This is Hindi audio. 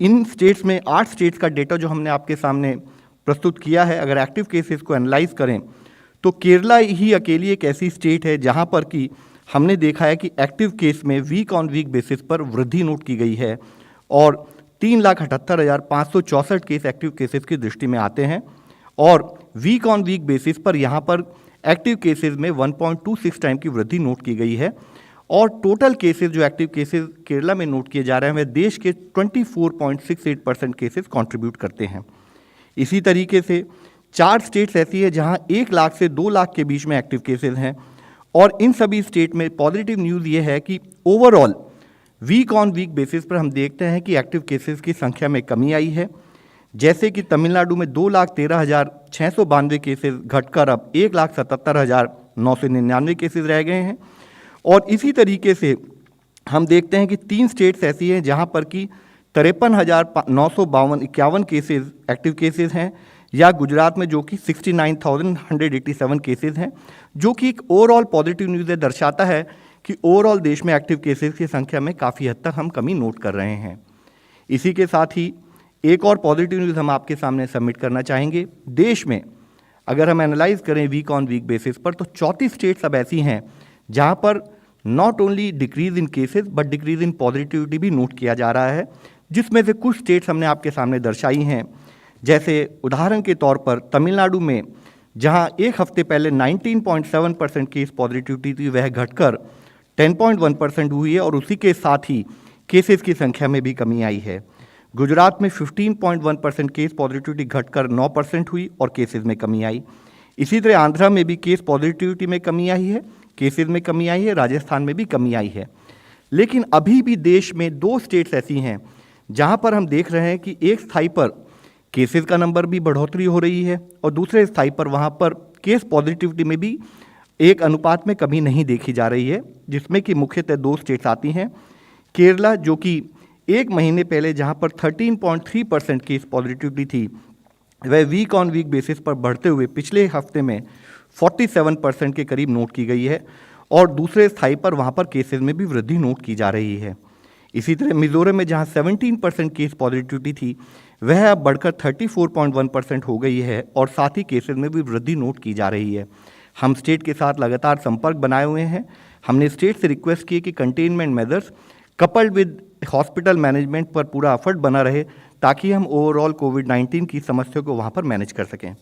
इन स्टेट्स में 8 स्टेट्स का डेटा जो हमने आपके सामने प्रस्तुत किया है, अगर एक्टिव केसेस को एनालाइज करें तो केरला ही अकेली एक ऐसी स्टेट है जहां पर कि हमने देखा है कि एक्टिव केस में वीक ऑन वीक बेसिस पर वृद्धि नोट की गई है और 3,78,564 केस एक्टिव केसेस की दृष्टि में आते हैं और वीक ऑन वीक बेसिस पर यहाँ पर एक्टिव केसेस में 1.26 टाइम की वृद्धि नोट की गई है और टोटल केसेस जो एक्टिव केसेस केरला में नोट किए जा रहे हैं वह देश के 24.68% केसेस कंट्रीब्यूट करते हैं। इसी तरीके से 4 स्टेट्स ऐसी है जहां 1 लाख से 2 लाख के बीच में एक्टिव केसेस हैं और इन सभी स्टेट में पॉजिटिव न्यूज़ ये है कि overall week on week basis पर हम देखते हैं कि एक्टिव केसेस की संख्या में कमी आई है। जैसे कि तमिलनाडु में 2,13,692 केसेस घटकर अब 1,77,999 केसेस रह गए हैं और इसी तरीके से हम देखते हैं कि 3 स्टेट्स ऐसी हैं जहां पर कि 53,951 केसेस एक्टिव केसेस हैं या गुजरात में जो कि 69,187 केसेस हैं, जो कि एक ओवरऑल पॉजिटिव न्यूज़ दर्शाता है कि ओवरऑल देश में एक्टिव केसेस की संख्या में काफ़ी हद तक हम कमी नोट कर रहे हैं। इसी के साथ ही एक और पॉजिटिव न्यूज़ हम आपके सामने सबमिट करना चाहेंगे। देश में अगर हम एनालाइज करें वीक ऑन वीक बेसिस पर तो 34 स्टेट्स अब ऐसी हैं जहां पर not only decrease in cases but decrease in positivity भी नोट किया जा रहा है, जिसमें से कुछ स्टेट्स हमने आपके सामने दर्शाई हैं। जैसे उदाहरण के तौर पर तमिलनाडु में जहां एक हफ्ते पहले 19.7% केस पॉजिटिविटी थी वह घटकर 10.1% हुई है और उसी के साथ ही केसेस की संख्या में भी कमी आई है। गुजरात में 15.1% केस पॉजिटिविटी घटकर 9% हुई और केसेस में कमी आई। इसी तरह आंध्रा में भी केस पॉजिटिविटी में कमी आई है, केसेस में कमी आई है, राजस्थान में भी कमी आई है। लेकिन अभी भी देश में 2 स्टेट्स ऐसी हैं जहां पर हम देख रहे हैं कि एक स्थाई पर केसेस का नंबर भी बढ़ोतरी हो रही है और दूसरे स्थाई पर वहां पर केस पॉजिटिविटी में भी एक अनुपात में कमी नहीं देखी जा रही है, जिसमें कि मुख्यतः 2 स्टेट्स आती हैं। केरला जो कि एक महीने पहले जहां पर 13.3% केस पॉजिटिविटी थी वह वीक ऑन वीक बेसिस पर बढ़ते हुए पिछले हफ्ते में 47% के करीब नोट की गई है और दूसरे स्थाई पर वहां पर केसेस में भी वृद्धि नोट की जा रही है। इसी तरह मिजोरम में जहां 17% केस पॉजिटिविटी थी वह अब बढ़कर 34.1% हो गई है और साथ ही केसेस में भी वृद्धि नोट की जा रही है। हम स्टेट के साथ लगातार संपर्क बनाए हुए हैं। हमने स्टेट से रिक्वेस्ट की कि containment measures coupled with hospital management पर पूरा एफर्ट बना रहे ताकि हम ओवरऑल कोविड-19 की समस्या को वहाँ पर मैनेज कर सकें।